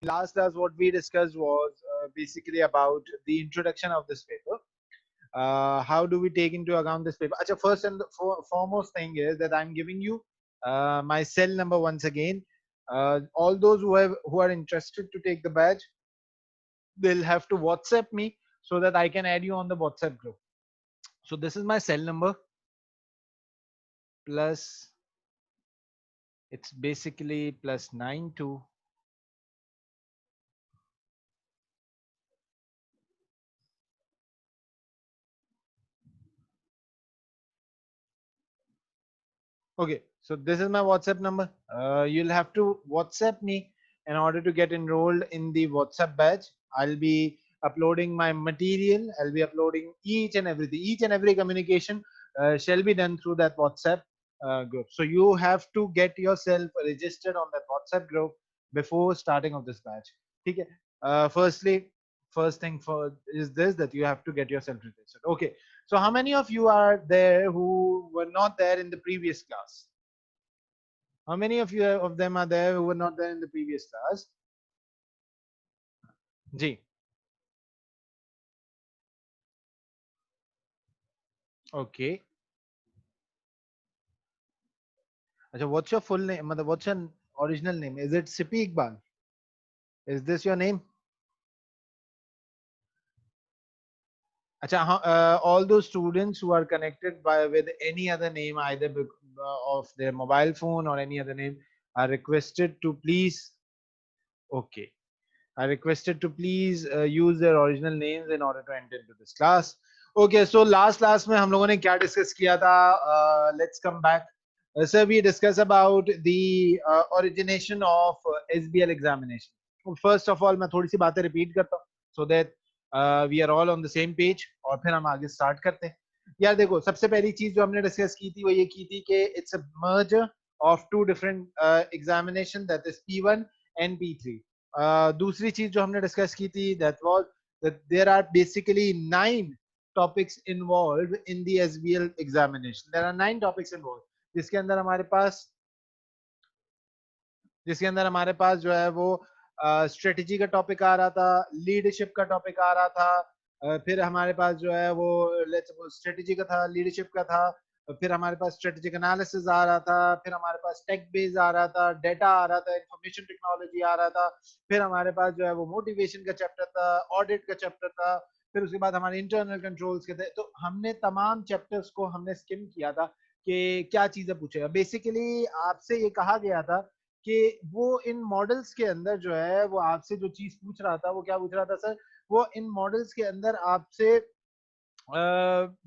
last class what we discussed was basically about the introduction of this paper. How do we take into account this paper? Acha, first and the foremost thing is that I'm giving you my cell number once again. All those who are interested to take the badge, they'll have to WhatsApp me so that I can add you on the WhatsApp group. So this is my cell number plus, it's basically plus 92. Okay, so this is my WhatsApp number. You'll have to WhatsApp me in order to get enrolled in the WhatsApp batch. I'll be uploading my material. I'll be uploading each and everything. Each and every communication shall be done through that WhatsApp group. So you have to get yourself registered on that WhatsApp group before starting of this batch. Okay. Firstly, first thing for is this, that you have to get yourself registered. Okay. So how many of you are there who were not there in the previous class? How many of you of them are there who were not there in the previous class? Ji. Okay. Acha, what's your full name? What's your original name? Is it Sipi Iqbal? Is this your name? Acha, all those students who are connected by with any other name, either of their mobile phone or any other name, are requested to please. Okay. Are requested to please use their original names in order to enter into this class. Okay, so last class में हम लोगों ने क्या discuss किया था? Let's come back. Sir, we discuss about the origination of SBL examination. First of all, मैं थोड़ी सी बातें repeat करता हूँ so that we are all on the same page और फिर हम आगे start करते हैं. यार देखो, सबसे पहली चीज जो हमने डिस्कस की थी वो ये की थी कि it's a merger of two different examination, that is P1 and P3. दूसरी चीज जो हमने डिस्कस की थी that was that there are basically 9 topics involved in the SBL examination. There are 9 topics involved जिसके अंदर हमारे पास जो है वो स्ट्रेटेजी का टॉपिक आ रहा था, लीडरशिप का टॉपिक आ रहा था, फिर हमारे पास जो है वो स्ट्रेटेजी का था, लीडरशिप का था, फिर हमारे पास स्ट्रेटेजिक एनालिसिस आ रहा था, फिर हमारे पास टेक बेस आ रहा था, डेटा आ रहा था, इंफॉर्मेशन टेक्नोलॉजी आ रहा था, फिर हमारे पास जो है वो मोटिवेशन का चैप्टर था, ऑडिट का चैप्टर था, फिर उसके बाद हमारे इंटरनल कंट्रोल्स के थे. तो हमने तमाम चैप्टर्स को हमने स्किम किया था कि क्या चीजें पूछेगा. बेसिकली आपसे ये कहा गया था कि वो इन मॉडल्स के अंदर जो है वो आपसे जो चीज पूछ रहा था वो क्या पूछ रहा था सर, वो इन मॉडल्स के अंदर आपसे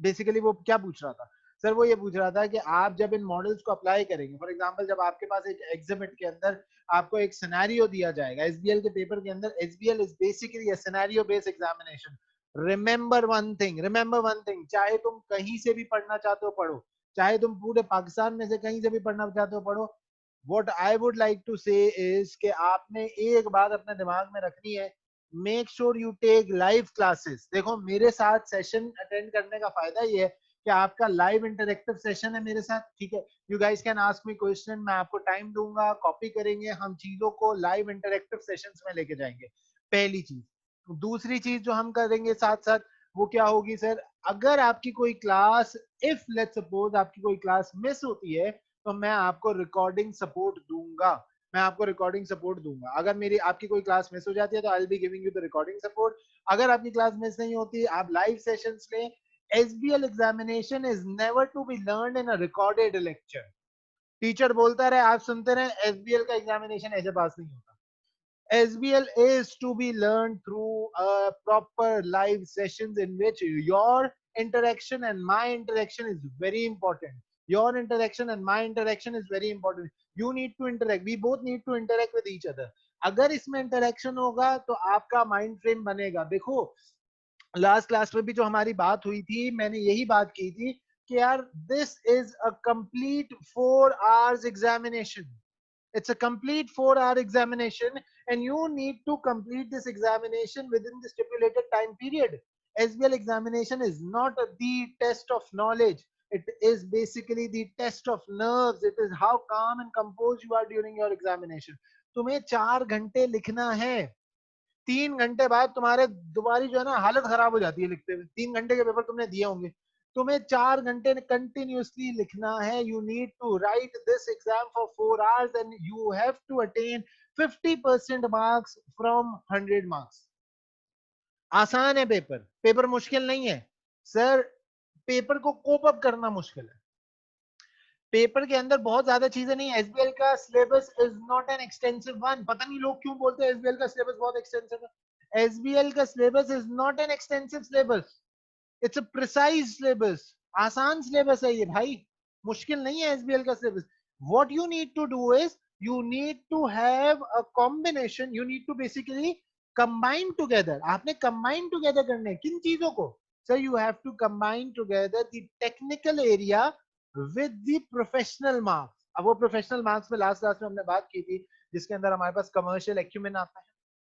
बेसिकली वो क्या पूछ रहा था सर, वो ये पूछ रहा था कि आप जब इन मॉडल्स को अप्लाई करेंगे, फॉर एग्जांपल जब आपके पास एक एग्जामिट के अंदर आपको एक सिनेरियो दिया जाएगा, एसबीएल के पेपर के अंदर, SBL is basically a scenario based examination. Remember one thing, चाहे तुम कहीं से भी पढ़ना चाहते हो पढ़ो, चाहे तुम पूरे पाकिस्तान में से कहीं से भी पढ़ना चाहते हो पढ़ो, what I would like to say is कि आपने एक बात अपने दिमाग में रखनी है, make sure you take live classes. देखो, मेरे साथ सेशन अटेंड करने का फायदा ये है कि आपका लाइव इंटरेक्टिव सेशन है मेरे साथ, ठीक है. You guys can ask me question, मैं आपको टाइम दूंगा, कॉपी करेंगे, हम चीजों को लाइव इंटरेक्टिव सेशंस में लेके जाएंगे. पहली चीज. दूसरी चीज जो हम करेंगे साथ साथ वो क्या होगी सर, अगर आपकी कोई क्लास, इफ लेट्स सपोज आपकी कोई क्लास मिस होती है, तो मैं आपको रिकॉर्डिंग सपोर्ट दूंगा. अगर मेरी आपकी कोई क्लास मिस हो जाती है तो I will be giving you the recording support. अगर आपकी क्लास मिस नहीं होती, आप लाइव सेशंस लें. SBL examination is never to be learn in a recorded lecture. Teacher बोलता रहे, आप सुनते रहे, एसबीएल का एग्जामिनेशन ऐसे पास नहीं होता. SBL is to be learned through proper live sessions in which your interaction and my interaction is very important. Your interaction and my interaction is very important. You need to interact. We both need to interact with each other. अगर इसमें interaction होगा तो आपका mind frame बनेगा. देखो, last class में भी जो हमारी बात हुई थी, मैंने यही बात की थी कि यार this is a complete 4 hours examination. It's a complete 4 hour examination, and you need to complete this examination within the stipulated time period. SBL examination is not the test of knowledge. It is basically the test of nerves. It is how calm and composed you are during your examination. तुम्हें 4 घंटे लिखना है, 3 घंटे बाद तुम्हारी जो है ना हालत खराब हो जाती है लिखते हुए। 3 घंटे के पेपर तुमने दिए होंगे, तुम्हें 4 घंटे कंटिन्यूअसली लिखना है। You need to write this exam for 4 hours and you have to attain 50% marks from 100 marks. आसान है पेपर, पेपर मुश्किल नहीं है सर, पेपर को कोप अप करना मुश्किल है। पेपर के अंदर बहुत ज्यादा चीजें नहीं है। एसबीएल का syllabus is not an extensive one. पता नहीं लोग क्यों बोलते हैं एसबीएल का सिलेबस बहुत एक्सटेंसिव है। एसबीएल का syllabus is not an extensive syllabus, it's a precise syllabus. आसान सिलेबस है ये भाई, मुश्किल नहीं है एसबीएल का syllabus. What you need to do is you need to have a combination, you need to basically combine together. आपने combine together करने हैं किन चीजों को sir? You have to combine together the technical area with the professional marks. अब वो professional marks में last class में हमने बात की थी, जिसके अंदर हमारे पास कमर्शियल एक्यूमेन आता है,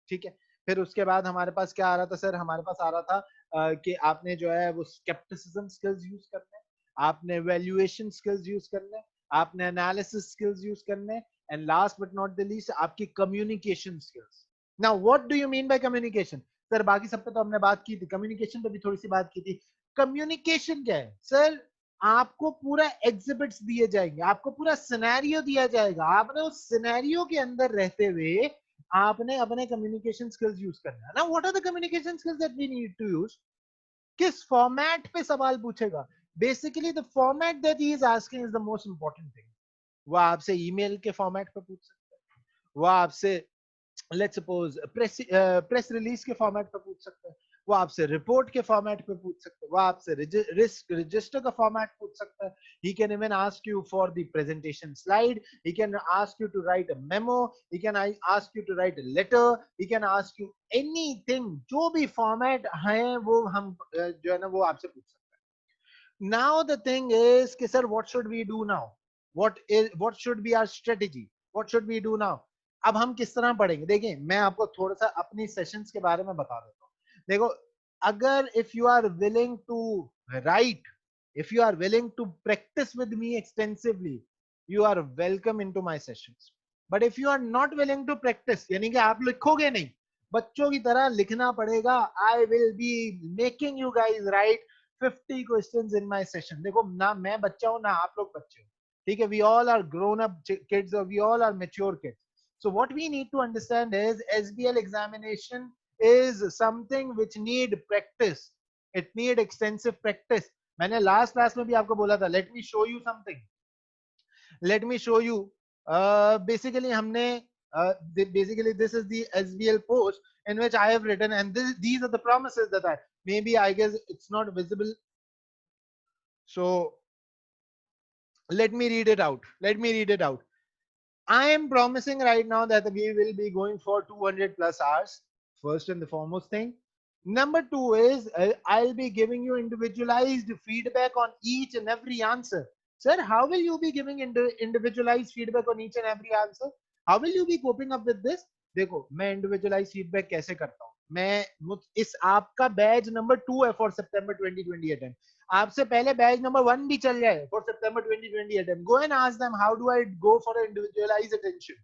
ठीक है। फिर उसके बाद हमारे पास क्या आ रहा था सर? हमारे पास आ रहा था कि आपने जो है वो स्केप्टिसिज्म स्किल्स यूज करने हैं, आपने वैल्यूएशन स्किल्स यूज करने हैं, आपने एनालिसिस स्किल्स यूज करने हैं, and last but not the least आपकी communication skills. Now what do you mean by communication? Sir बाकी सब पे तो हमने बात की थी, कम्युनिकेशन पे भी थोड़ी सी बात की थी। कम्युनिकेशन क्या है सर? आपको पूरा एग्जिबिट्स दिए जाएंगे, आपको पूरा सिनेरियो दिया जाएगा, आपने उस सिनेरियो के अंदर रहते हुए आपने अपने कम्युनिकेशन स्किल्स यूज करना है ना। What are the communication skills that we need to use? किस फॉर्मेट पे सवाल पूछेगा? Basically the format that he is asking is the most important thing. वो आपसे ईमेल के फॉर्मेट पे पूछ सकते हैं, वो आपसे लेट्स सपोज प्रेस रिलीज के फॉर्मेट पे पूछ सकते हैं, वो आपसे रिपोर्ट के फॉर्मेट पे पूछ सकते हैं, वो आपसे रिस्क रजिस्टर का फॉर्मेट पूछ सकता है। He can even ask you for the presentation slide, he can ask you to write a memo, he can ask you to write a letter, he can ask you anything. जो भी format है वो हम जो है ना वो आपसे पूछ सकते हैं। नाउ द थिंग इज कि sir what should we do now? What should be our strategy? What should we do now? अब हम किस तरह पढ़ेंगे? देखिए मैं आपको थोड़ा सा अपनी सेशंस के बारे में बता देता हूँ। देखो, अगर if you are willing to write, if you are willing to practise with me extensively, you are welcome into my sessions. But if you are not willing to practise, यानी कि आप लिखोगे नहीं, बच्चों की तरह लिखना पड़ेगा। आई will be making you guys right 50 questions in my session. देखो ना मैं बच्चा हूं ना आप लोग बच्चे हो, ठीक है? We all are grown up kids और we all are mature kids. So what we need to understand is SBL examination is something which need practice. It need extensive practice. मैंने लास्ट क्लास में भी आपको बोला था, let me show you something. Let me show you. Basically हमने basically this is the SBL post in which I have written, and these are the promises that I maybe I guess it's not visible. So let me read it out. Let me read it out. I am promising right now that we will be going for 200 plus hours. First and the foremost thing. Number two is I'll be giving you individualized feedback on each and every answer. Sir, how will you be giving individualized feedback on each and every answer? How will you be coping up with this? देखो मैं individualise feedback कैसे करता हूँ। मैं इस आपका batch number 2 है for September 2020 attempt. आपसे पहले बैच नंबर 1 भी चल जाए for September 2020 attempt, go and ask them how do I go for individualised attention.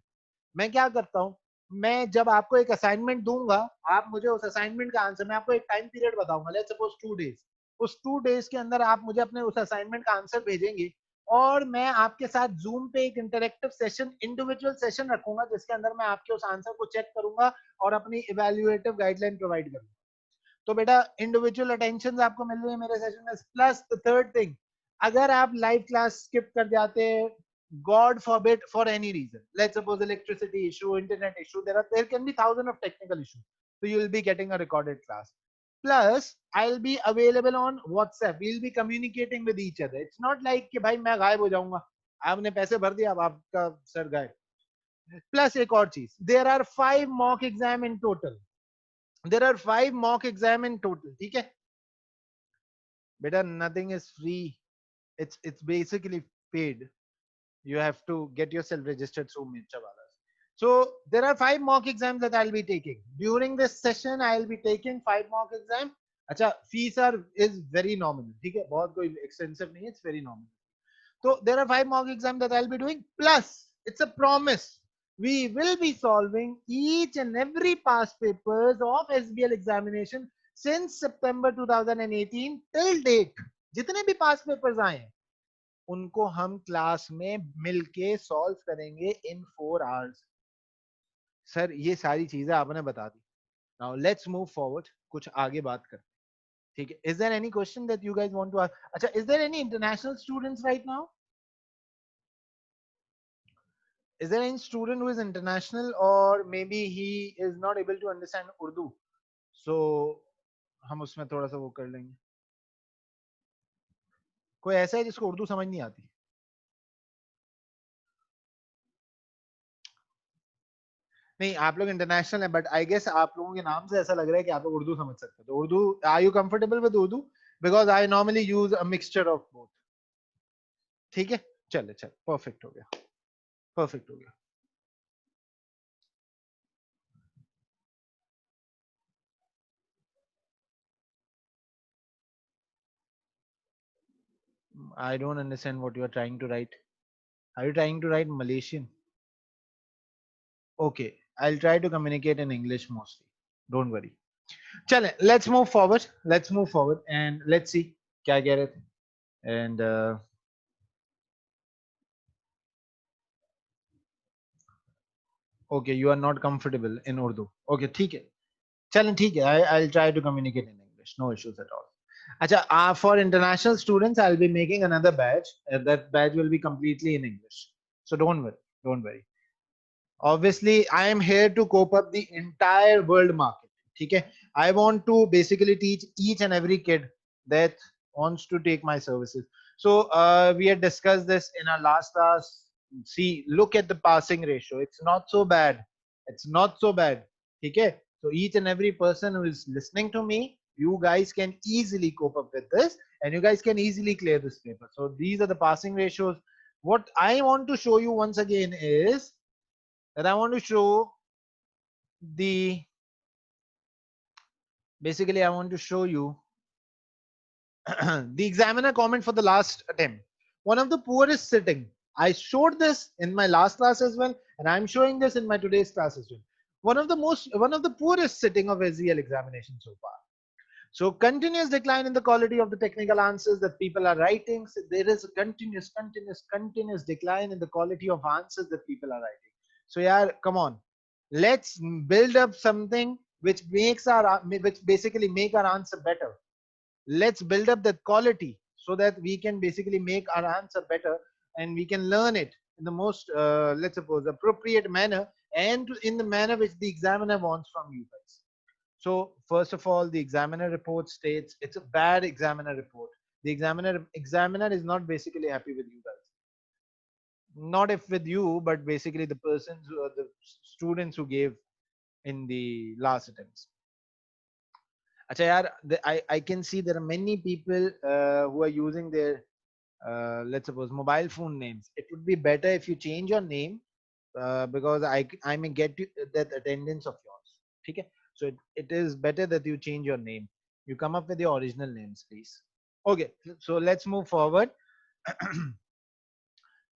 मैं क्या करता हूँ, मैं जब आपको एक असाइनमेंट दूंगा, आप मुझे उस असाइनमेंट का आंसर, मैं आपको एक टाइम पीरियड बताऊंगा, लेट्स सपोज 2 डेज। उस 2 डेज के अंदर आप मुझे अपने उस असाइनमेंट का आंसर भेजेंगे, और मैं आपके साथ जूम पे एक इंटरेक्टिव सेशन, इंडिविजुअल सेशन रखूंगा, जिसके अंदर मैं आपके उस आंसर को चेक करूंगा और अपनी इवैल्यूएटिव गाइडलाइन प्रोवाइड करूंगा। तो बेटा इंडिविजुअल अटेंशन आपको मिल रही है मेरे सेशन में। प्लस द थर्ड थिंग, अगर आप लाइव क्लास स्किप कर जाते हैं, God forbid, for any reason, let's suppose electricity issue, internet issue, there can be thousands of technical issues, so you will be getting a recorded class. Plus I'll be available on WhatsApp, we'll be communicating with each other. It's not like कि भाई मैं गायब हो जाऊंगा, आपने पैसे भर दिया अब आपका सर गायब। प्लस एक और चीज, there are 5 mock exam in total, there are 5 mock exam in total, ठीक है बेटा? nothing is free, it's basically paid. You have to get yourself registered through Mirchawalas. So there are 5 mock exams that I'll be taking during this session. I'll be taking 5 mock exam. अच्छा, fees are is very nominal, ठीक है? बहुत कोई expensive नहीं है, it's very nominal. So there are 5 mock exams that I'll be doing. Plus it's a promise We will be solving each and every past papers of SBL examination since September 2018 till date. जितने भी past papers आए हैं उनको हम class में मिलके solve करेंगे इन 4 hours. Sir ये सारी चीजें आपने बता दी. नाउ लेट्स मूव फॉरवर्ड, कुछ आगे बात करते हैं. ठीक है. Is there any question that you guys want to ask? अच्छा, is there any international students right now? Is there any student who is international or maybe he is not able to understand Urdu? So हम उसमें थोड़ा सा वो कर लेंगे. कोई ऐसा है जिसको उर्दू समझ नहीं आती? नहीं, आप लोग इंटरनेशनल है, बट आई गेस आप लोगों के नाम से ऐसा लग रहा है कि आप लोग उर्दू समझ सकते हो. तो Urdu, are you comfortable with Urdu? Because I normally use a mixture of both. ठीक है, चले चल, परफेक्ट हो गया, परफेक्ट हो गया. I don't understand what you are trying to write. Are you trying to write Malaysian? Okay, I'll try to communicate in English mostly. Don't worry. चलें, let's move forward. Let's move forward and let's see क्या कह रहे थे. And okay, you are not comfortable in Urdu. Okay, ठीक है. चलें, ठीक है. I'll try to communicate in English. No issues at all. अच्छा, for international students, I'll be making another batch. That batch will be completely in English. So don't worry. Don't worry. Obviously I am here to cope up the entire world market. Okay, I want to basically teach each and every kid that wants to take my services. So we had discussed this in our last class. See, look at the passing ratio. It's not so bad. It's not so bad. Okay, so each and every person who is listening to me, you guys can easily cope up with this and you guys can easily clear this paper. So these are the passing ratios. What I want to show you once again is that I want to show the, basically I want to show you the examiner comment for the last attempt. One of the poorest sitting. I showed this in my last class as well, and I'm showing this in my today's class as well. One of the poorest sitting of SEL examination so far. So continuous decline in the quality of the technical answers that people are writing. So there is a continuous decline in the quality of answers that people are writing. So yeah, come on, let's build up something which which basically make our answer better. Let's build up that quality so that we can basically make our answer better and we can learn it in the most let's suppose appropriate manner and in the manner which the examiner wants from you guys. So first of all, the examiner report states it's a bad examiner report. The examiner is not basically happy with you guys. Not if with you, but basically the persons or the students who gave in the last attempts. Acha yaar, I can see there are many people who are using their let's suppose mobile phone names. It would be better if you change your name because I may get that attendance of yours. Okay? So it is better that you change your name. You come up with your original names, please. Okay, so let's move forward.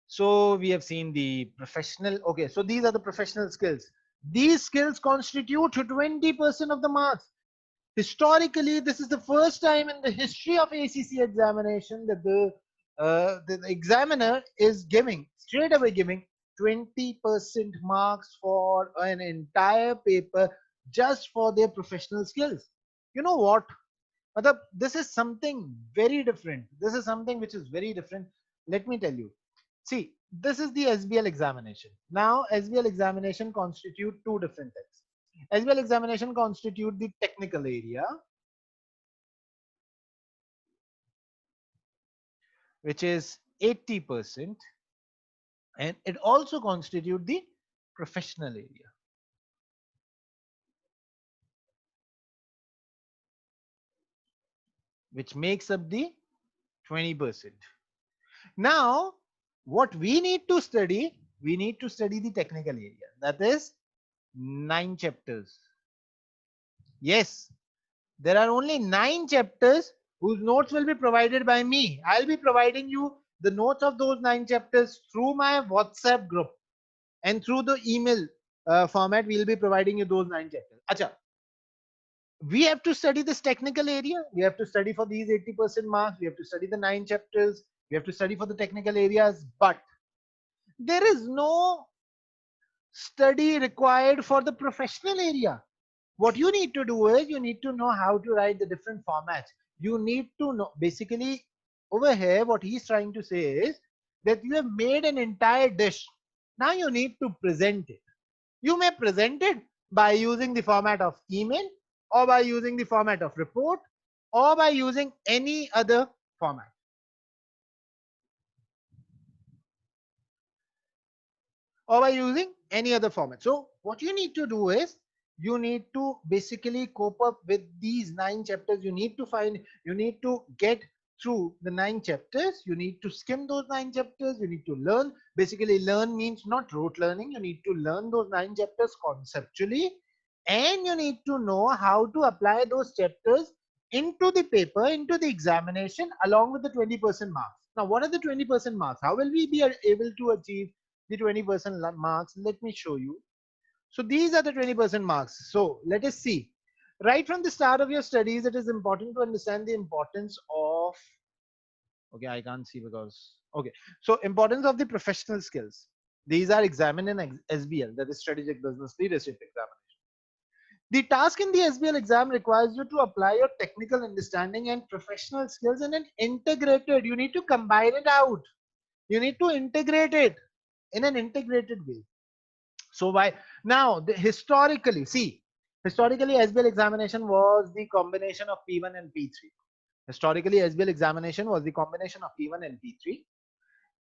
So we have seen the professional. Okay, so these are the professional skills. These skills constitute 20% of the marks. Historically, this is the first time in the history of ACC examination that the examiner is giving, straight away giving 20% marks for an entire paper just for their professional skills. You know what? This is something very different. This is something which is very different. Let me tell you. See, this is the SBL examination. Now, SBL examination constitute two different things. SBL examination constitute the technical area, which is 80%, and it also constitute the professional area, which makes up the 20%. Now, what we need to study the technical area. That is 9 chapters. Yes, there are only 9 chapters whose notes will be provided by me. I'll be providing you the notes of those 9 chapters through my WhatsApp group. and through the email format, we'll be providing you those 9 chapters. Acha, we have to study this technical area. We have to study for these 80% marks. We have to study the 9 chapters. We have to study for the technical areas. But there is no study required for the professional area. What you need to do is you need to know how to write the different formats. You need to know, basically, over here, what he's trying to say is that you have made an entire dish. Now you need to present it. You may present it by using the format of email, or by using the format of report, or by using any other format. Or by using any other format. So what you need to do is you need to basically cope up with these 9 chapters. You need to find, you need to get through the 9 chapters. You need to skim those 9 chapters. You need to learn. Basically, learn means not rote learning. You need to learn those 9 chapters conceptually, and you need to know how to apply those chapters into the paper, into the examination, along with the 20% marks. Now, what are the 20% marks? How will we be able to achieve the 20% marks? Let me show you. So these are the 20% marks. So let us see. Right from the start of your studies, it is important to understand the importance of, okay, I can't see because, okay. So importance of the professional skills. These are examined in SBL, that is Strategic Business Leadership Examination. The task in the SBL exam requires you to apply your technical understanding and professional skills in an integrated, you need to combine it out. You need to integrate it in an integrated way. So why now historically, see, historically SBL examination was the combination of P1 and P3. Historically, SBL examination was the combination of P1 and P3.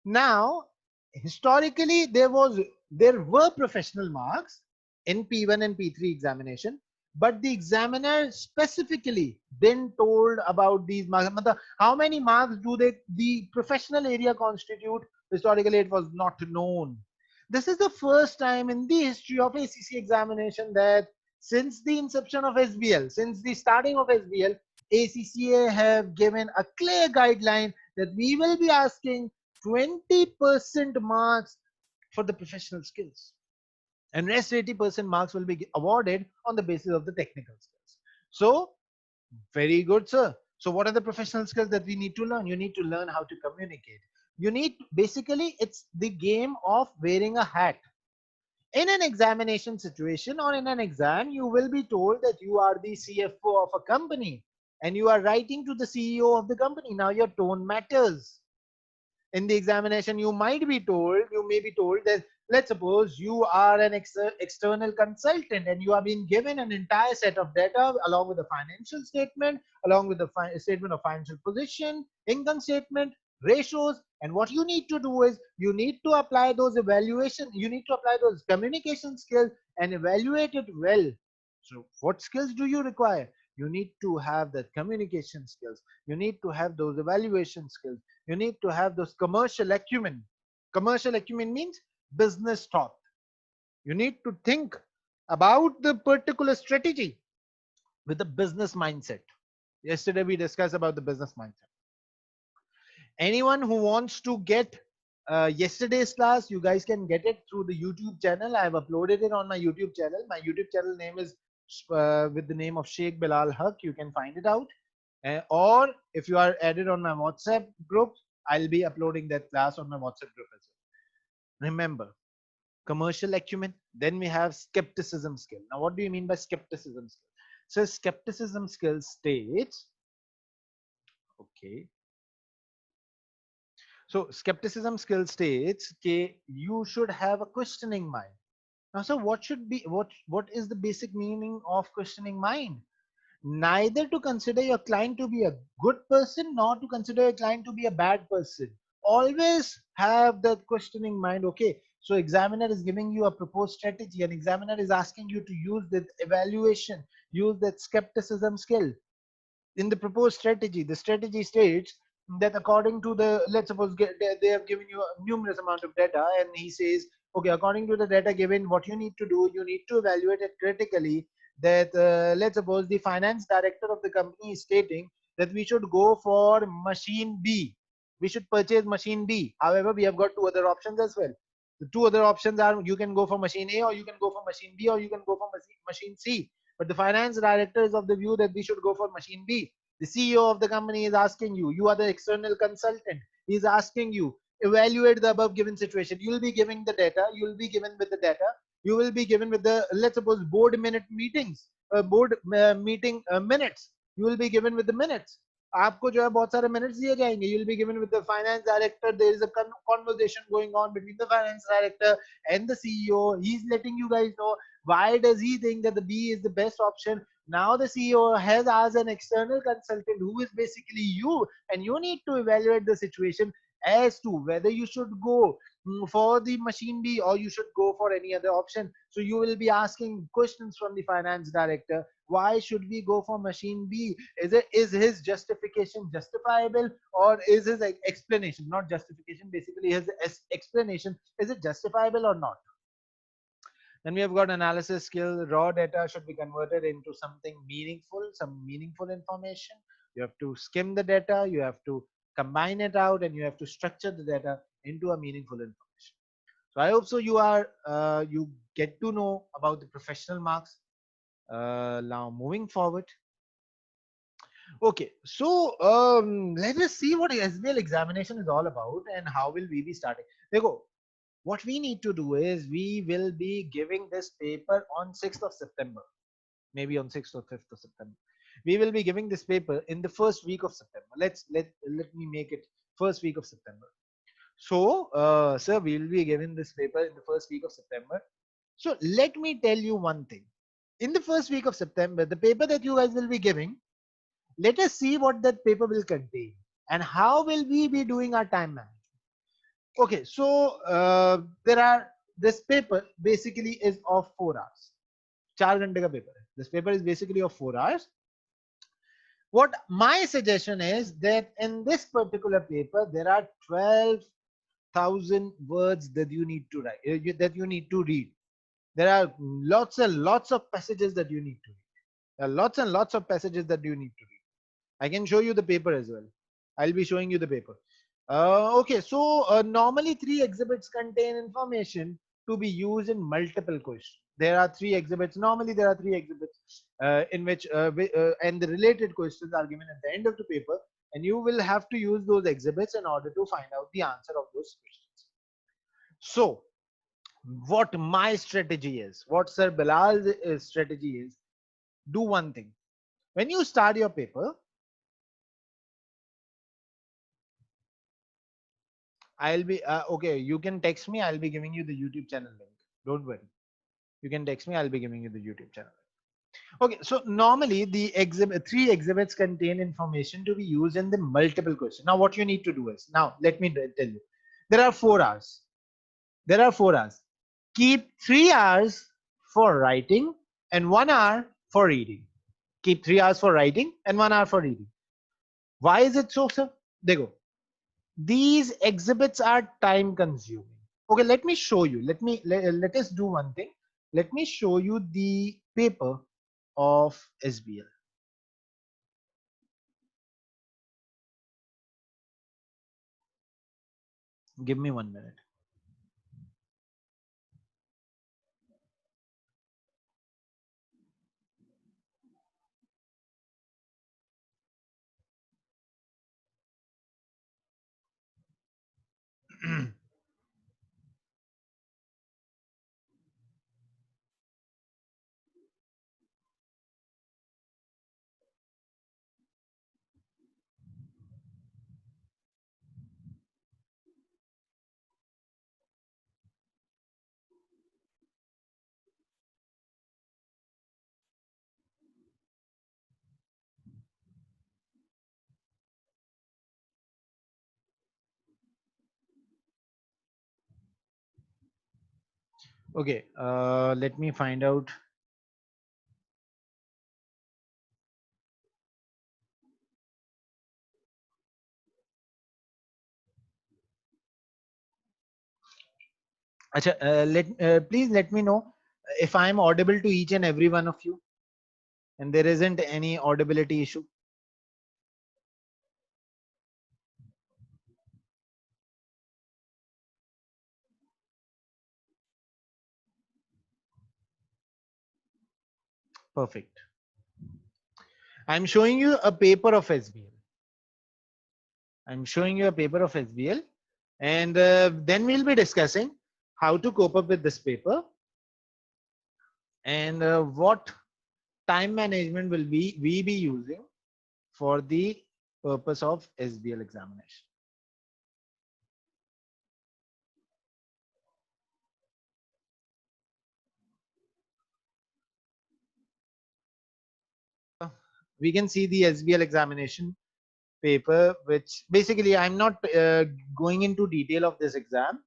Now, historically, there were professional marks in P1 and P3 examination, but the examiner specifically then told about these marks. How many marks do the professional area constitute? Historically, it was not known. This is the first time in the history of ACC examination that since the inception of SBL, since the starting of SBL, ACCA have given a clear guideline that we will be asking 20% marks for the professional skills, and rest 80% marks will be awarded on the basis of the technical skills. So very good, sir. So what are the professional skills that we need to learn? You need to learn how to communicate. You need, basically, it's the game of wearing a hat. In an examination situation or in an exam, you will be told that you are the CFO of a company and you are writing to the CEO of the company. Now your tone matters. In the examination, you might be told, you may be told that, let's suppose you are an external consultant and you are being given an entire set of data along with the financial statement, along with the statement of financial position, income statement, ratios, and what you need to do is you need to apply those evaluation, you need to apply those communication skills and evaluate it well. So what skills do you require? You need to have that communication skills, you need to have those evaluation skills, you need to have those commercial acumen. Commercial acumen means business thought. You need to think about the particular strategy with a business mindset. Yesterday we discussed about the business mindset. Anyone who wants to get yesterday's class, you guys can get it through the YouTube channel. I have uploaded it on my YouTube channel. My YouTube channel name is with the name of Sheikh Bilal Haq. You can find it out. Or if you are added on my WhatsApp group, I'll be uploading that class on my WhatsApp group as well. Remember, commercial acumen, then we have skepticism skill. Now, what do you mean by skepticism skill? So skepticism skill states, okay. So skepticism skill states, okay, you should have a questioning mind. Now, so what is the basic meaning of questioning mind? Neither to consider your client to be a good person nor to consider your client to be a bad person. Always have that questioning mind. Okay, so examiner is giving you a proposed strategy, and examiner is asking you to use that evaluation, use that skepticism skill. In the proposed strategy, the strategy states that according to the, let's suppose they have given you a numerous amount of data, and he says, okay, according to the data given, what you need to do, you need to evaluate it critically. That let's suppose the finance director of the company is stating that we should go for machine B, we should purchase machine B. However, we have got two other options as well. The two other options are you can go for machine A, or you can go for machine B, or you can go for machine C. But the finance director is of the view that we should go for machine B. The CEO of the company is asking you, you are the external consultant. He's asking you, evaluate the above given situation. You will be giving the data, you will be given with the data, you will be given with the, let's suppose, board minute meetings, board meeting minutes. You will be given with the minutes. आपको जो है बहुत सारे minutes दिए जाएंगे. You will be given with the finance director. There is a conversation going on between the finance director and the CEO. He's letting you guys know why does he think that the B is the best option. Now the CEO has asked an external consultant who is basically you, and you need to evaluate the situation as to whether you should go for the machine B or you should go for any other option. So you will be asking questions from the finance director. Why should we go for machine B? Is his justification justifiable, or is his explanation, not justification, basically his explanation, is it justifiable or not? Then we have got analysis skill. Raw data should be converted into something meaningful, some meaningful information. You have to skim the data, you have to combine it out, and you have to structure the data into a meaningful information. So I hope so you are you get to know about the professional marks. Now moving forward. Okay, so let us see what SBL examination is all about and how will we be starting. Dekho, what we need to do is we will be giving this paper on 6th of September, maybe on 6th or 5th of September. We will be giving this paper in the first week of September. Let me make it first week of September. So, sir, we will be giving this paper in the first week of September. So let me tell you one thing. In the first week of September, the paper that you guys will be giving, let us see what that paper will contain and how will we be doing our time management. Okay, so this paper basically is of 4 hours. 4 घंटे का paper. This paper is basically of 4 hours. What my suggestion is that in this particular paper, there are 12,000 words that you need to write, that you need to read. There are lots and lots of passages that you need to read. There are lots and lots of passages that you need to read. I can show you the paper as well. I'll be showing you the paper. Okay, so normally 3 exhibits contain information to be used in multiple questions. There are 3 exhibits. Normally there are 3 exhibits in which and the related questions are given at the end of the paper, and you will have to use those exhibits in order to find out the answer of those questions. So what my strategy is, what Sir Bilal's strategy is, do one thing. When you start your paper, I'll be okay. You can text me. I'll be giving you the YouTube channel link. Don't worry. You can text me. I'll be giving you the YouTube channel link. Okay. So normally the 3 exhibits contain information to be used in the multiple questions. Now what you need to do is, now let me tell you, there are 4 hours. There are 4 hours. Keep 3 hours for writing and 1 hour for reading. Keep 3 hours for writing and 1 hour for reading. Why is it so, sir? There you go. These exhibits are time consuming. Okay, let me show you. Let us do one thing. Let me show you the paper of SBL. Give me 1 minute. Okay, let me find out. Achha, please let me know if I am audible to each and every one of you, and there isn't any audibility issue. Perfect. I'm showing you a paper of SBL. I'm showing you a paper of SBL, and then we'll be discussing how to cope up with this paper and what time management will we be using for the purpose of SBL examination. We can see the SBL examination paper, which basically I'm not going into detail of this exam,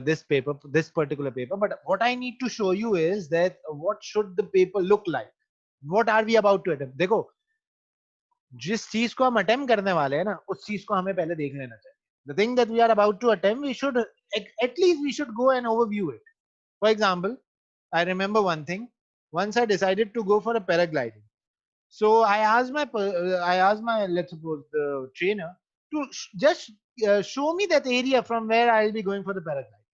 this paper, this particular paper, but what I need to show you is that what should the paper look like. What are we about to attempt? देखो, जिस चीज को हम attempt करने वाले हैं ना, उस चीज को हमें पहले देख लेना चाहिए. The thing that we are about to attempt, we should at least we should go and overview it. For example, I remember one thing. Once I decided to go for a paragliding. So I asked my, let's suppose, the trainer to just show me that area from where I'll be going for the paragliding.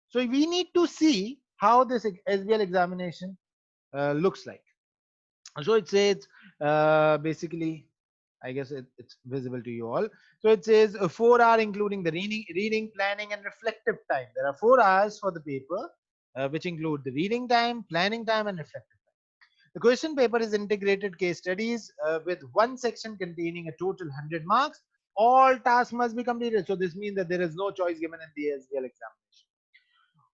So we need to see how this SBL examination looks like. So it says basically, I guess it's visible to you all. So it says 4 hour including the reading, planning, and reflective time. There are 4 hours for the paper, which include the reading time, planning time, and reflective time. The question paper is integrated case studies with one section containing a total 100 marks. All tasks must be completed. So this means that there is no choice given in the SBL examination.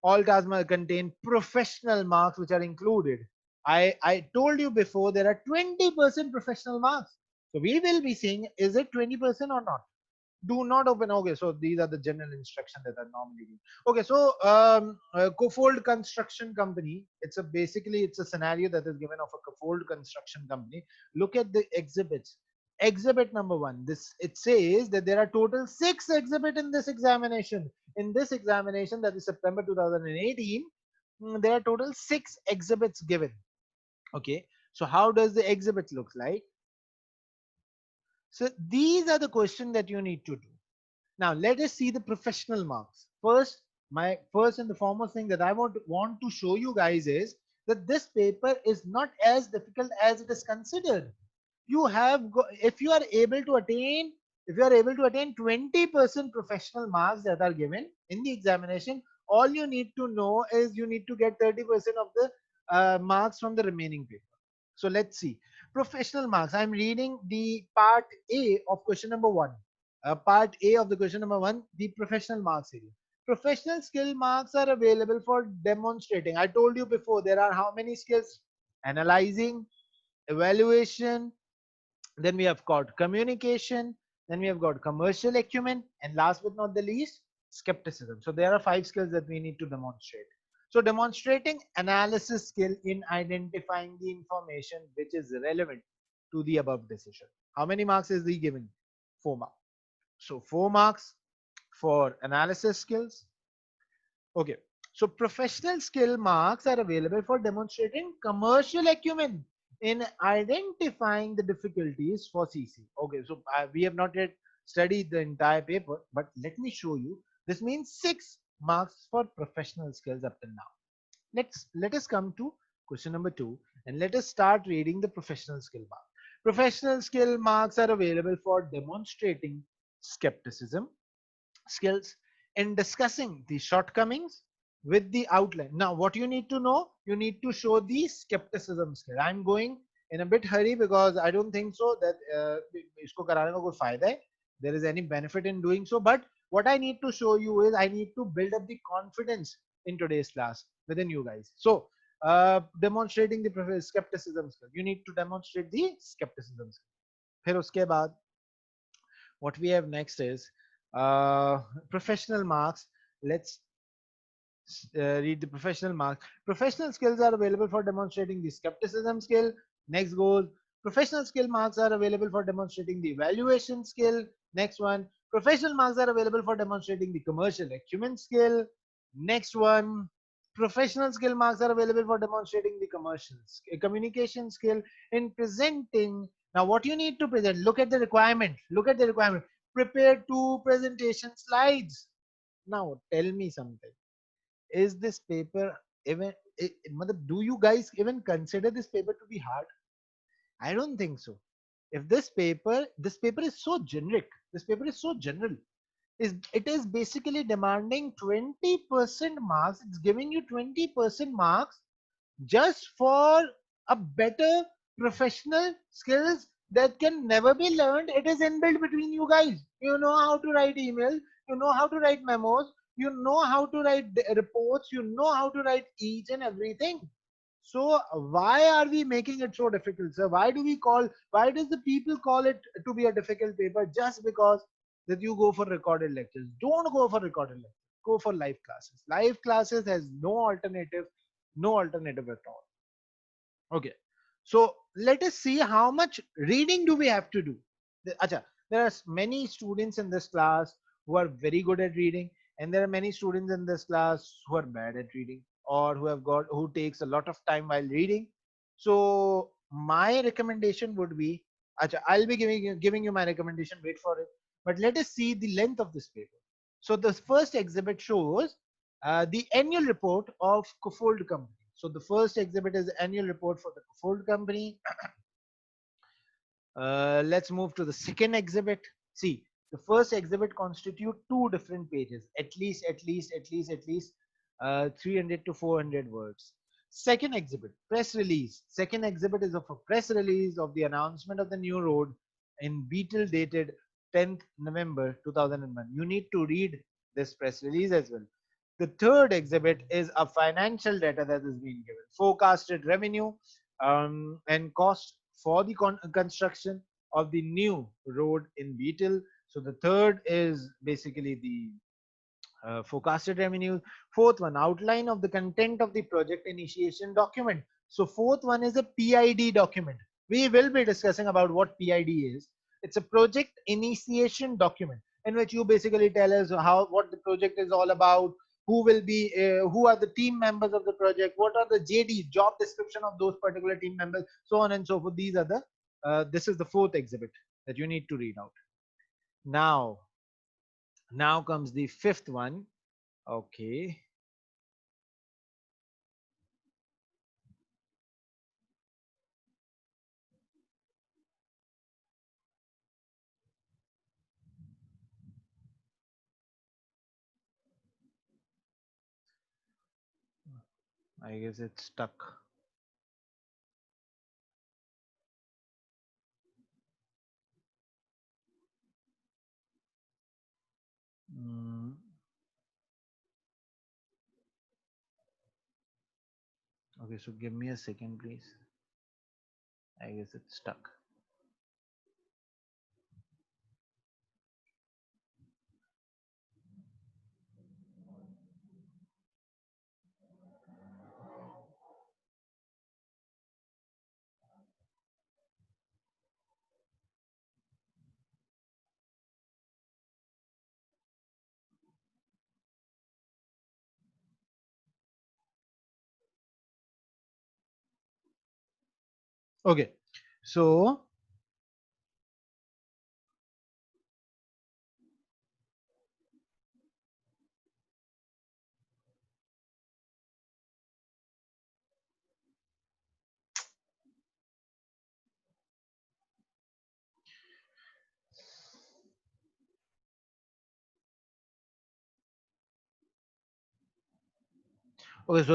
All tasks must contain professional marks which are included. I told you before there are 20% professional marks. So we will be seeing, is it 20% or not? Do not open. Okay, so these are the general instructions that are normally given. Okay, so Cofold Construction Company, it's a basically it's a scenario that is given of a Cofold Construction Company. Look at the exhibits. Exhibit number 1, this it says that there are total 6 exhibits in this examination. In this examination, that is September 2018, there are total 6 exhibits given. Okay, so how does the exhibit look like? So these are the questions that you need to do. Now let us see the professional marks. First, my first and the foremost thing that I want to show you guys is that this paper is not as difficult as it is considered. You have if you are able to attain 20% professional marks that are given in the examination, all you need to know is you need to get 30% of the marks from the remaining paper. So let's see professional marks. I'm reading the part A of question number 1. Part A of the question number 1, the professional marks area. Professional skill marks are available for demonstrating. I told you before, there are how many skills? Analyzing, evaluation, then we have got communication, then we have got commercial acumen, and last but not the least, skepticism. So there are 5 skills that we need to demonstrate. So demonstrating analysis skill in identifying the information which is relevant to the above decision. How many marks is he given? 4 marks. So 4 marks for analysis skills. Okay. So professional skill marks are available for demonstrating commercial acumen in identifying the difficulties for CC. Okay. So we have not yet studied the entire paper, but let me show you. This means 6 marks for professional skills up till now. Let us come to question number 2 and let us start reading the professional skill mark. Professional skill marks are available for demonstrating skepticism skills in discussing the shortcomings with the outline. Now what you need to know, you need to show the skepticism skill. I'm going in a bit hurry because I don't think so that isko karane ka koi fayda hai. There is any benefit in doing so, but what I need to show you is I need to build up the confidence in today's class within you guys. So demonstrating the skepticism skill, you need to demonstrate the skepticism skill. फिर उसके बाद what we have next is professional marks. Let's read the professional marks. Professional skills are available for demonstrating the skepticism skill. Next goes professional skill marks are available for demonstrating the evaluation skill. Next one, professional marks are available for demonstrating the commercial acumen skill. Next one, professional skill marks are available for demonstrating the communication skill in presenting. Now what you need to present, look at the requirement. Prepare 2 presentation slides. Now tell me something. Is this paper even do you guys even consider this paper to be hard? I don't think so. If this paper is so generic, this paper is so general, is it is basically demanding 20% marks. It's giving you 20% marks just for a better professional skills that can never be learned. It is inbuilt between you guys. You know how to write emails, you know how to write memos, you know how to write reports, you know how to write each and everything. So why are we making it so difficult, sir? Why does the people call it to be a difficult paper just because that you go for recorded lectures? Don't go for recorded lectures. Go for live classes. Live classes has no alternative at all. Okay. So let us see how much reading do we have to do. Acha, there are many students in this class who are very good at reading, and there are many students in this class who are bad at reading, or who takes a lot of time while reading. So my recommendation would be, acha, I'll be giving you my recommendation. Wait for it. But let us see the length of this paper. So the first exhibit shows the annual report of Kuffold Company. So the first exhibit is the annual report for the Kuffold Company. Let's move to the second exhibit. See, the first exhibit constitute two different pages, at least 300 to 400 words. Second exhibit, press release. Second exhibit is of a press release of the announcement of the new road in Beetle dated 10th November 2001. You need to read this press release as well. The third exhibit is a financial data that is being given, forecasted revenue and cost for the construction of the new road in Beetle. So the third is basically the forecasted revenue. Fourth one, outline of the content of the project initiation document. So fourth one is a PID document. We will be discussing about what PID is. It's a project initiation document in which you basically tell us what the project is all about, who are the team members of the project, what are the JD job description of those particular team members, so on and so forth. This is the fourth exhibit that you need to read out. Now comes the fifth one. Okay. I guess it's stuck. Mm, okay, so give me a second, please. I guess it's stuck. Okay, so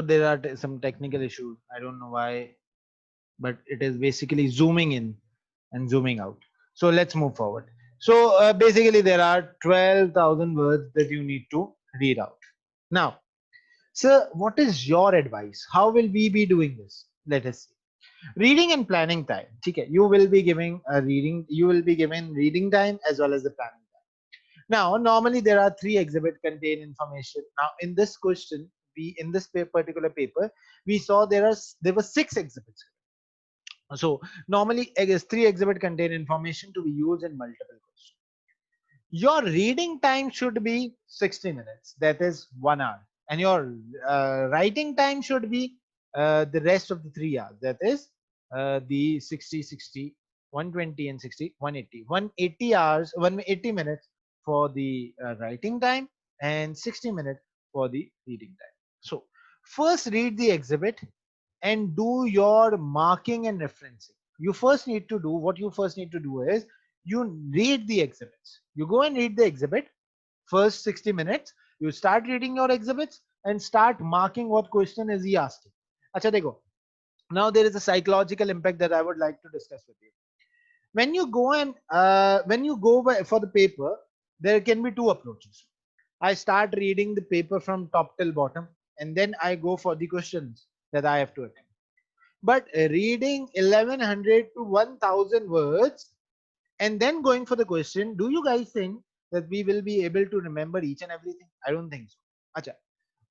there are some technical issues. I don't know why, but it is basically zooming in and zooming out. So let's move forward. So basically, there are 12,000 words that you need to read out. Now, sir, what is your advice? How will we be doing this? Let us see. Reading and planning time. Okay, you will be giving a reading. You will be given reading time as well as the planning time. Now, normally there are three exhibit contain information. Now, in this question, in this particular paper, we saw there were six exhibits. So normally, I guess three exhibit contain information to be used in multiple questions. Your reading time should be 60 minutes. That is 1 hour, and your writing time should be the rest of the 3 hours. That is the 60, 60, 120, and 60, 180. 180 hours, 180 minutes for the writing time, and 60 minutes for the reading time. So First read the exhibit and do your marking and referencing. You first need to do, what you first need to do is you read the exhibits. You go and read the exhibit. First 60 minutes, you start reading your exhibits and start marking what question is he asking. Acha dekho. Now there is a psychological impact that I would like to discuss with you. When you go and when you go for the paper, there can be two approaches. I start reading the paper from top till bottom, and then I go for the questions that I have to attempt. But reading 1100 to 1000 words and then going for the question, do you guys think that we will be able to remember each and everything? I don't think so. Acha.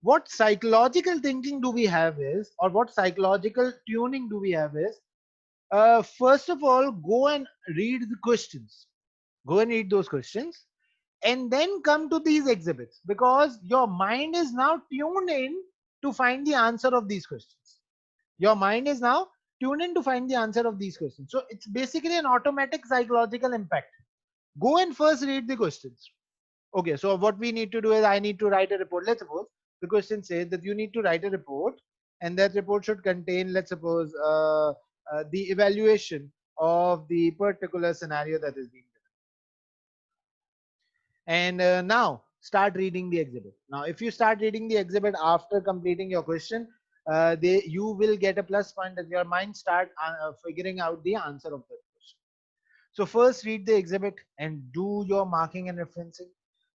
What psychological thinking do we have is, or what psychological tuning do we have is, first of all, go and read the questions. Go and read those questions and then come to these exhibits, because your mind is now tuned in to find the answer of these questions. Your mind is now tuned in to find the answer of these questions. So it's basically an automatic psychological impact. Go and first read the questions. Okay, so what we need to do is I need to write a report. Let's suppose the question says that you need to write a report, and that report should contain, let's suppose, the evaluation of the particular scenario that is being given. And now start reading the exhibit. Now, if you start reading the exhibit after completing your question, you will get a plus point that your mind start figuring out the answer of the question. So first read the exhibit and do your marking and referencing.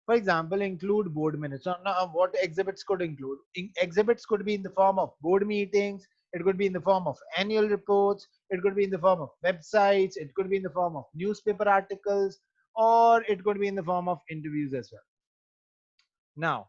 For example, include board minutes. So now what exhibits could include? Exhibits could be in the form of board meetings. It could be in the form of annual reports. It could be in the form of websites. It could be in the form of newspaper articles, or it could be in the form of interviews as well.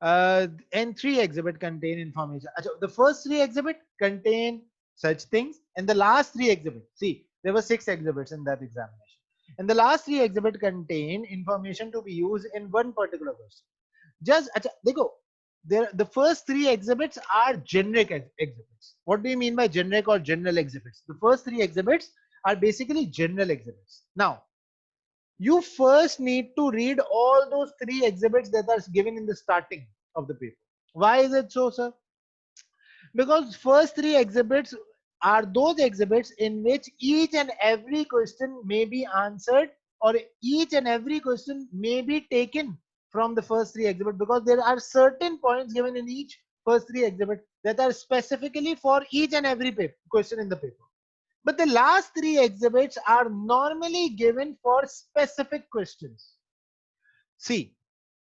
Now, and three exhibit contain information. The first three exhibit contain such things, and the last three exhibit, see, there were 6 exhibits in that examination, and the last three exhibit contain information to be used in one particular question. Just देखो, the first three exhibits are generic exhibits. What do you mean by generic or general exhibits? The first three exhibits are basically general exhibits. Now, you first need to read all those three exhibits that are given in the starting of the paper. Why is it so, sir? Because first three exhibits are those exhibits in which each and every question may be answered, or each and every question may be taken from the first three exhibits, because there are certain points given in each first three exhibits that are specifically for each and every question in the paper. But the last three exhibits are normally given for specific questions. See,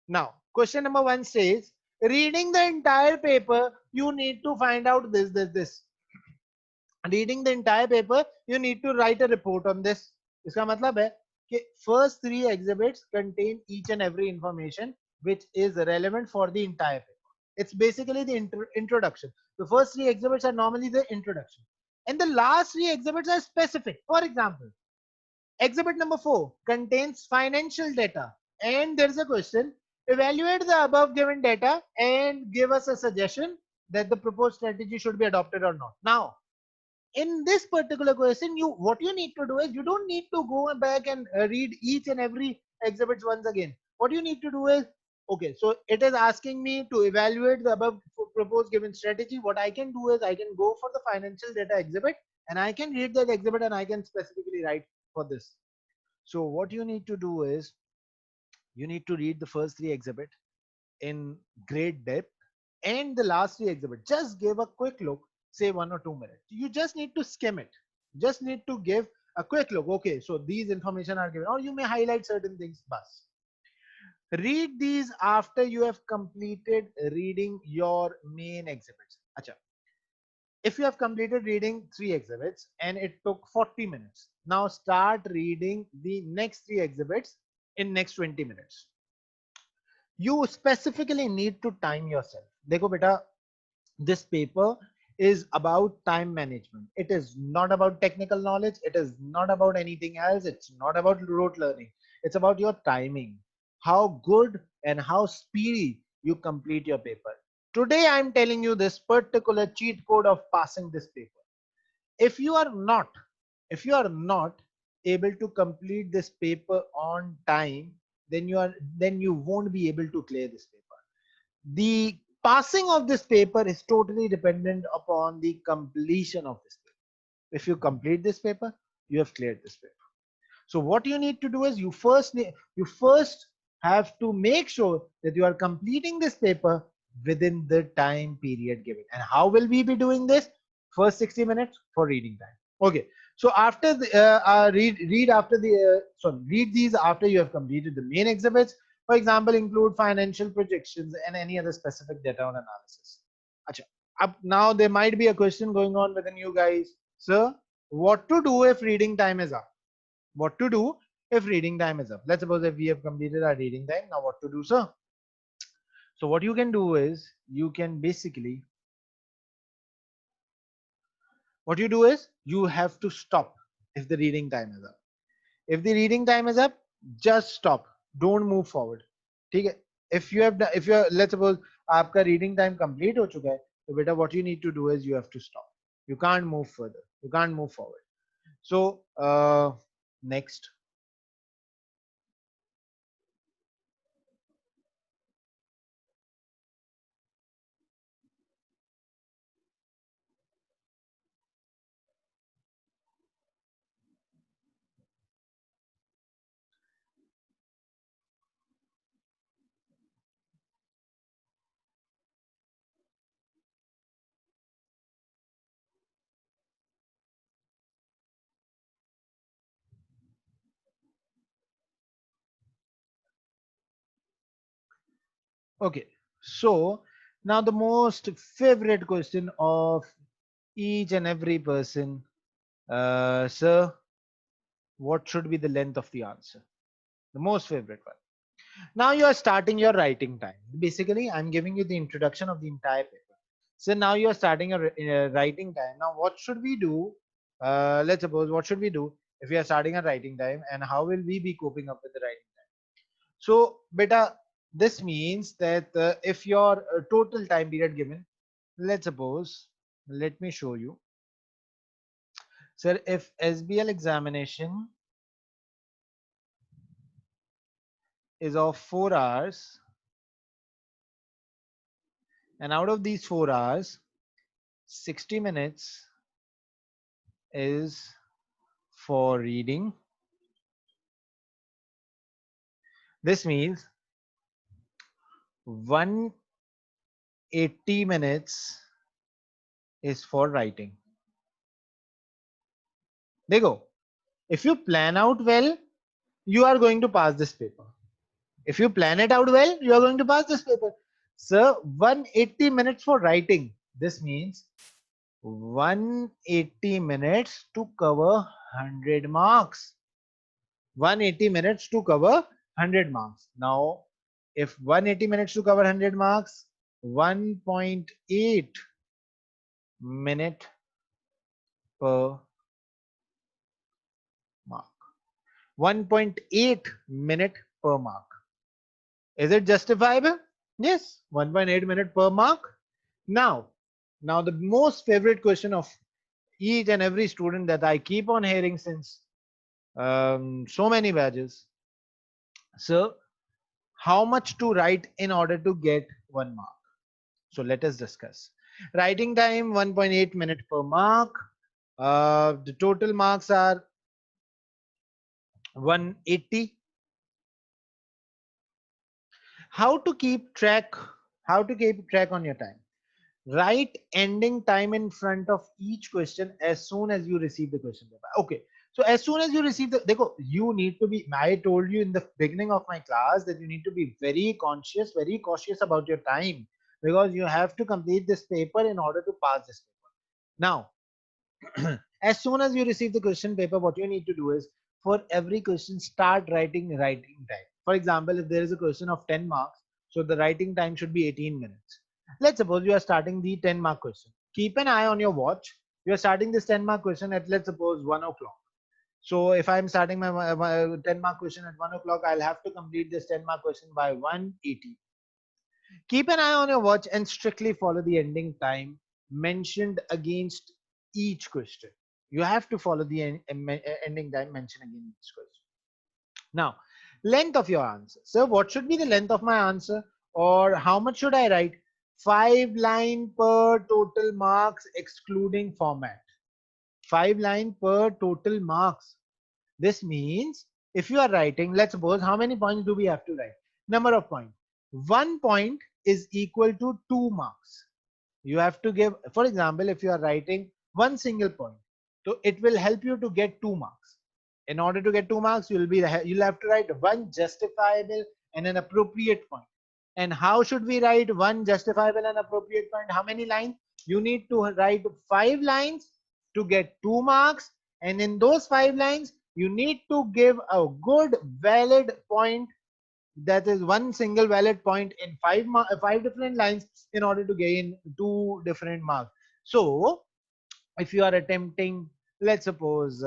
now question number 1 says, reading the entire paper, you need to find out this. Reading the entire paper, you need to write a report on this. इसका मतलब है कि first three exhibits contain each and every information which is relevant for the entire paper. It's basically the introduction. The first three exhibits are normally the introduction, and the last three exhibits are specific. For example, exhibit number 4 contains financial data, and there's a question: evaluate the above given data and give us a suggestion that the proposed strategy should be adopted or not. Now, in this particular question, what you need to do is, you don't need to go back and read each and every exhibit once again. What you need to do is, okay, so it is asking me to evaluate the above proposed given strategy. What I can do is, I can go for the financial data exhibit, and I can read that exhibit, and I can specifically write for this. So what you need to do is, you need to read the first three exhibit in great depth, and the last three exhibit, just give a quick look, say 1 or 2 minutes. You just need to skim it, just need to give a quick look. Okay, so these information are given, or you may highlight certain things. Bus, read these after you have completed reading your main exhibits. Acha, if you have completed reading 3 exhibits and it took 40 minutes, now start reading the next 3 exhibits in next 20 minutes. You specifically need to time yourself. Dekho beta, this paper is about time management. It is not about technical knowledge. It is not about anything else. It's not about rote learning. It's about your timing, how good and how speedy you complete your paper. Today, I'm telling you this particular cheat code of passing this paper. If you are not, if you are not able to complete this paper on time, then you won't be able to clear this paper. The passing of this paper is totally dependent upon the completion of this paper. If you complete this paper, you have cleared this paper. So what you need to do is you first have to make sure that you are completing this paper within the time period given. And how will we be doing this? First 60 minutes for reading time. Okay. So after the read these after you have completed the main exhibits. For example, include financial projections and any other specific data on analysis. Acha, up now there might be a question going on within you guys. Sir, what to do if reading time is up? What to do if reading time is up? Let's suppose if we have completed our reading time. Now what to do, sir? So what you can do is you can basically, what you do is you have to stop if the reading time is up. If the reading time is up, just stop. Don't move forward. ठीक है? If you have, if you are, let's suppose आपका reading time complete हो चुका है, तो बेटा what you need to do is you have to stop. You can't move further. You can't move forward. So next. Okay, so now the most favorite question of each and every person, sir, what should be the length of the answer? The most favorite one. Now you are starting your writing time. Basically, I'm giving you the introduction of the entire paper. So now you are starting your writing time. Now, what should we do? Let's suppose what should we do if we are starting a writing time, and how will we be coping up with the writing time? So, beta, this means that if your total time period given, let's suppose, let me show you. Sir, if SBL examination is of 4 hours, and out of these 4 hours, 60 minutes is for reading. This means 180 minutes is for writing. Dekho, if you plan out well, you are going to pass this paper. If you plan it out well, you are going to pass this paper. Sir, 180 minutes for writing. This means 180 minutes to cover 100 marks. 180 minutes to cover 100 marks. Now, if 180 minutes to cover 100 marks, 1.8 minute per mark. 1.8 minute per mark. Is it justifiable? Yes, 1.8 minute per mark. Now the most favorite question of each and every student that I keep on hearing since so many badges. So, how much to write in order to get 1 mark? So let us discuss. Writing time 1.8 minute per mark. The total marks are 180. How to keep track? How to keep track on your time? Write ending time in front of each question as soon as you receive the question paper. Okay, so as soon as you receive the, you need to be, I told you in the beginning of my class that you need to be very conscious, very cautious about your time, because you have to complete this paper in order to pass this paper. Now, as soon as you receive the question paper, what you need to do is, for every question, start writing time. For example, if there is a question of 10 marks, so the writing time should be 18 minutes. Let's suppose you are starting the 10 mark question. Keep an eye on your watch. You are starting this 10 mark question at, let's suppose, 1 o'clock. So if I'm starting my 10 mark question at 1 o'clock, I'll have to complete this 10 mark question by 180. Keep an eye on your watch and strictly follow the ending time mentioned against each question. You have to follow the ending time mentioned against each question. Now, length of your answer. So what should be the length of my answer, or how much should I write? 5 line per total marks excluding format. 5 line per total marks. This means if you are writing, let's suppose, how many points do we have to write? Number of points. 1 point is equal to 2 marks. You have to give, for example, if you are writing one single point, so it will help you to get 2 marks. In order to get 2 marks, you'll have to write one justifiable and an appropriate point. And how should we write one justifiable and appropriate point? How many lines? You need to write 5 lines to get 2 marks, and in those 5 lines you need to give a good valid point, that is one single valid point in 5 different lines, in order to gain 2 different marks. So if you are attempting, let's suppose,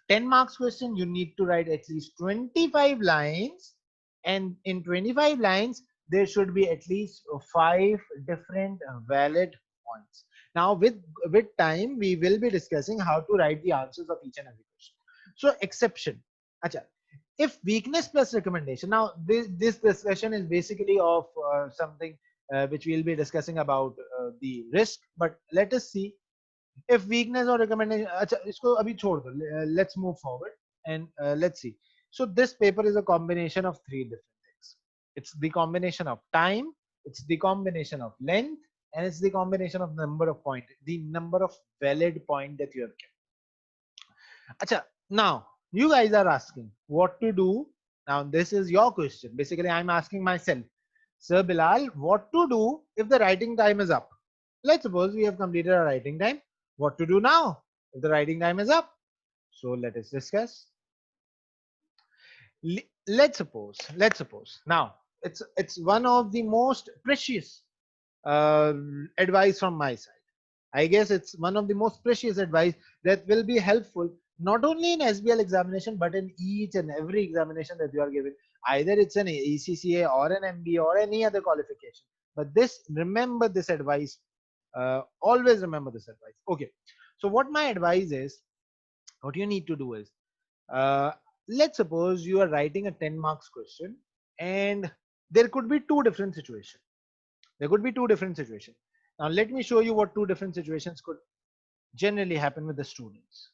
10 marks question, you need to write at least 25 lines, and in 25 lines there should be at least 5 different valid points. Now with time we will be discussing how to write the answers of each and every question. So exception. Acha, if weakness plus recommendation, now this discussion is basically of something which we'll be discussing about the risk, but let us see if weakness or recommendation. अच्छा, इसको अभी छोड़ दो. Let's move forward and let's see. So this paper is a combination of 3 different things. It's the combination of time, it's the combination of length, and it's the combination of number of point, the number of valid point that you have kept. Acha, now you guys are asking what to do. Now this is your question. Basically, I'm asking myself, Sir Bilal, what to do if the writing time is up? Let's suppose we have completed our writing time. What to do now if the writing time is up? So let us discuss. Let's suppose now it's one of the most precious advice from my side. I guess it's one of the most precious advice that will be helpful not only in SBL examination but in each and every examination that you are given. Either it's an ECCA or an MBA or any other qualification. But this, remember this advice. Always remember this advice. Okay. So what my advice is, what you need to do is, let's suppose you are writing a 10 marks question, and there could be 2 different situations. There could be 2 different situations. Now let me show you what 2 different situations could generally happen with the students.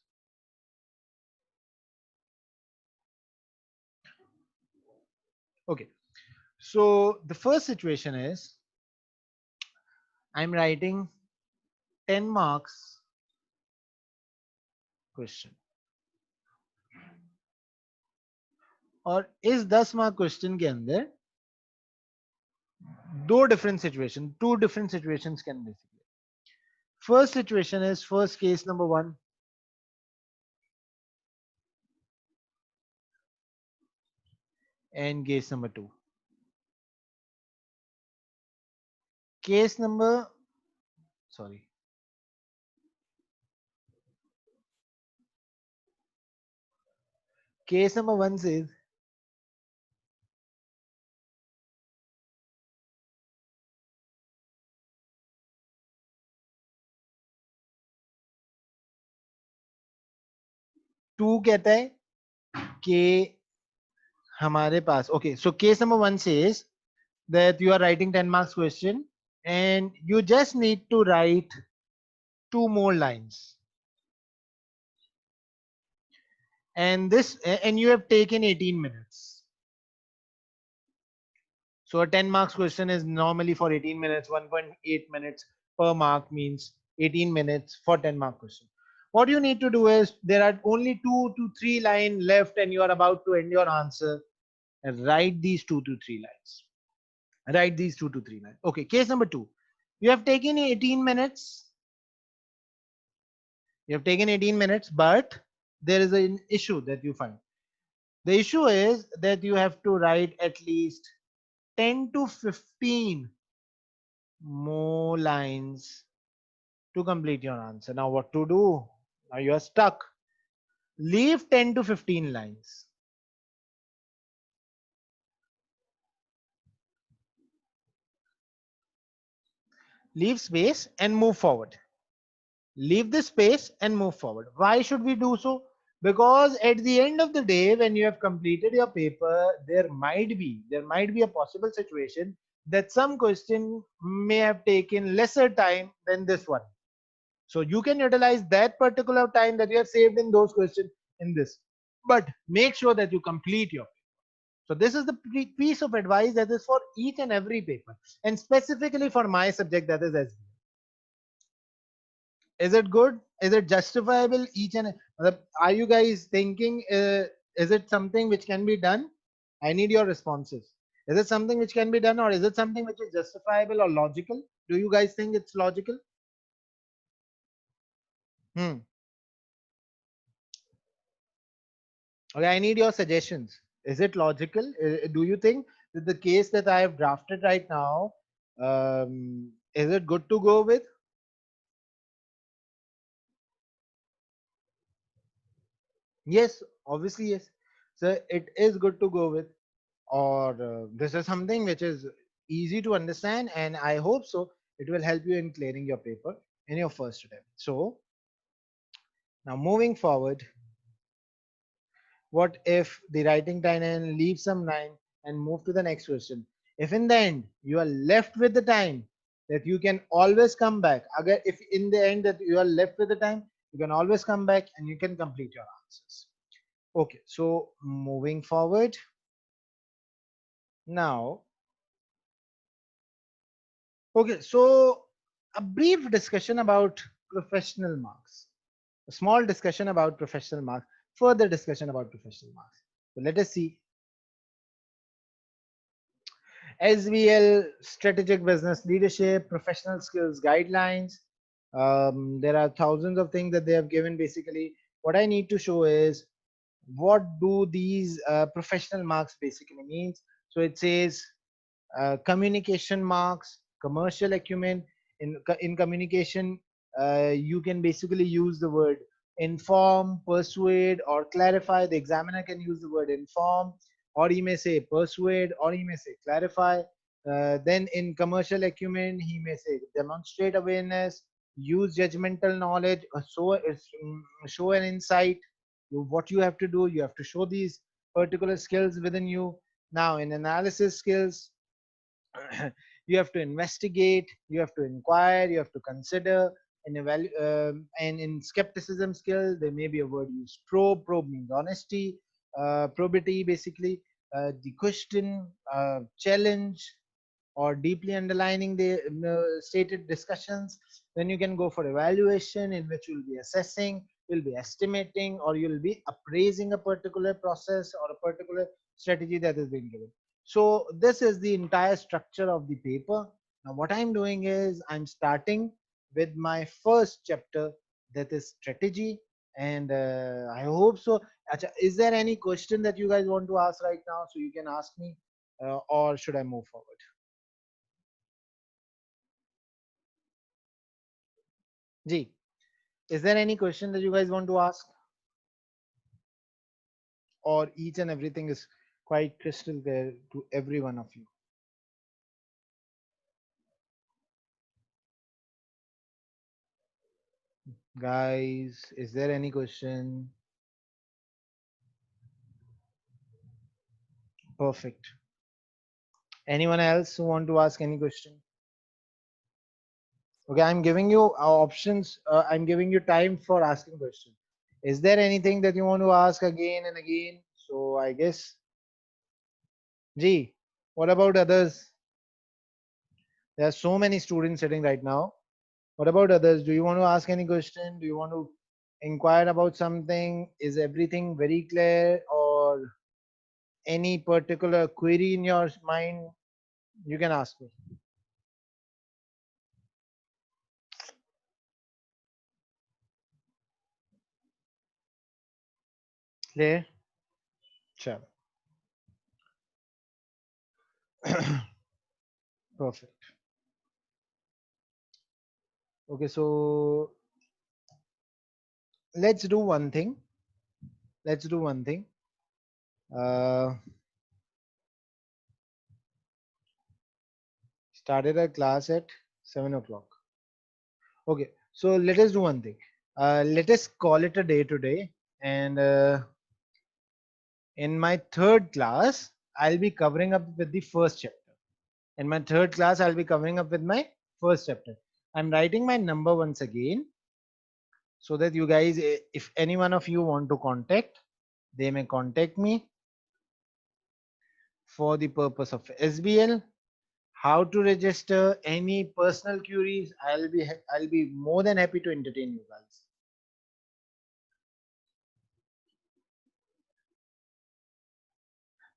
Okay, so the first situation is, I'm writing 10 marks question, और इस 10 mark question के अंदर 2 different situations, 2 different situations can basically. First situation is, first case number 1. And case number 2. Case number, sorry. Case number 1 says, to कहता है कि हमारे पास, okay, so case number 1 says that you are writing 10 marks question and you just need to write 2 more lines, and you have taken 18 minutes. So a 10 marks question is normally for 18 minutes. 1.8 minutes per mark means 18 minutes for 10 mark question. What you need to do is, there are only 2 to 3 lines left and you are about to end your answer. Write these 2 to 3 lines. Write these 2 to 3 lines. Okay, case number 2. You have taken 18 minutes. You have taken 18 minutes, but there is an issue that you find. The issue is that you have to write at least 10 to 15 more lines to complete your answer. Now what to do? Now you are stuck. Leave 10 to 15 lines. Leave space and move forward. Leave the space and move forward. Why should we do so? Because at the end of the day, when you have completed your paper, there might be a possible situation that some question may have taken lesser time than this one. So you can utilize that particular time that you have saved in those questions in this, but make sure that you complete your. So this is the piece of advice that is for each and every paper, and specifically for my subject, that is SBL. Is it good? Is it justifiable? Each and are you guys thinking? Is it something which can be done? I need your responses. Is it something which can be done, or is it something which is justifiable or logical? Do you guys think it's logical? Hmm. Okay, I need your suggestions. Is it logical? Do you think that the case that I have drafted right now, is it good to go with? Yes, obviously yes. So it is good to go with, or this is something which is easy to understand, and I hope so. It will help you in clearing your paper in your first attempt. So now moving forward, what if the writing time and leave some time and move to the next question? If in the end you are left with the time that you can always come back, if in the end that you are left with the time, you can always come back and you can complete your answers. Okay, so moving forward now. Okay, so a brief discussion about professional marks, a small discussion about professional marks, further discussion about professional marks. So let us see. SBL, strategic business leadership, professional skills guidelines. There are thousands of things that they have given. Basically, what I need to show is what do these professional marks basically means. So it says communication marks, commercial acumen. In communication, you can basically use the word inform, persuade, or clarify. The examiner can use the word inform, or he may say persuade, or he may say clarify. Then in commercial acumen, he may say demonstrate awareness, use judgmental knowledge, show an insight. What you have to do, you have to show these particular skills within you. Now, in analysis skills, you have to investigate, you have to inquire, you have to consider and evaluate. And in skepticism skill, there may be a word used probe. Probe means honesty, probity, basically. The question, challenge, or deeply underlining the stated discussions. Then you can go for evaluation, in which you'll be assessing, you'll be estimating, or you'll be appraising a particular process or a particular strategy that has been given. So this is the entire structure of the paper. Now what I'm doing is I'm starting with my first chapter, that is strategy. And I hope so. Acha, is there any question that you guys want to ask right now? So you can ask me, or should I move forward? Ji, is there any question that you guys want to ask, or each and everything is quite crystal clear to every one of you? Guys, is there any question? Perfect. Anyone else who want to ask any question? Okay, I'm giving you options. I'm giving you time for asking questions. Is there anything that you want to ask again and again? So I guess, Ji, what about others? There are so many students sitting right now. What about others? Do you want to ask any question? Do you want to inquire about something? Is everything very clear, or any particular query in your mind? You can ask me. Clear? Sure. Perfect. Okay, so let's do one thing. Let's do one thing. Uh, Started our class at 7 o'clock. Okay, so let us do one thing. Let us call it a day today, and in my third class, I'll be covering up with the first chapter. In my third class, I'll be covering up with my first chapter. I'm writing my number once again so that you guys, if any one of you want to contact, they may contact me for the purpose of SBL. How to register, any personal queries, I'll be more than happy to entertain you guys.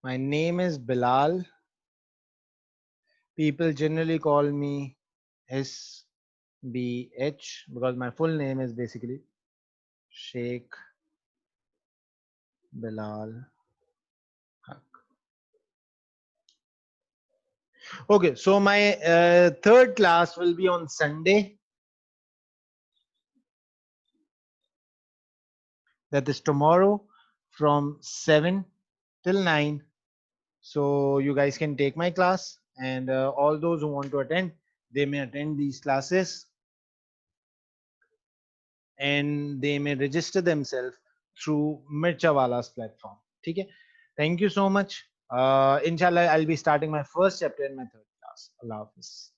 My name is Bilal. People generally call me SBH because my full name is basically Sheikh Bilal Haq. Okay, so my third class will be on Sunday. That is tomorrow from 7 till 9. So you guys can take my class, and all those who want to attend, they may attend these classes and they may register themselves through Mirchawala's platform. Okay. Thank you so much. Inshallah, I'll be starting my first chapter in my third class. Allah Hafiz.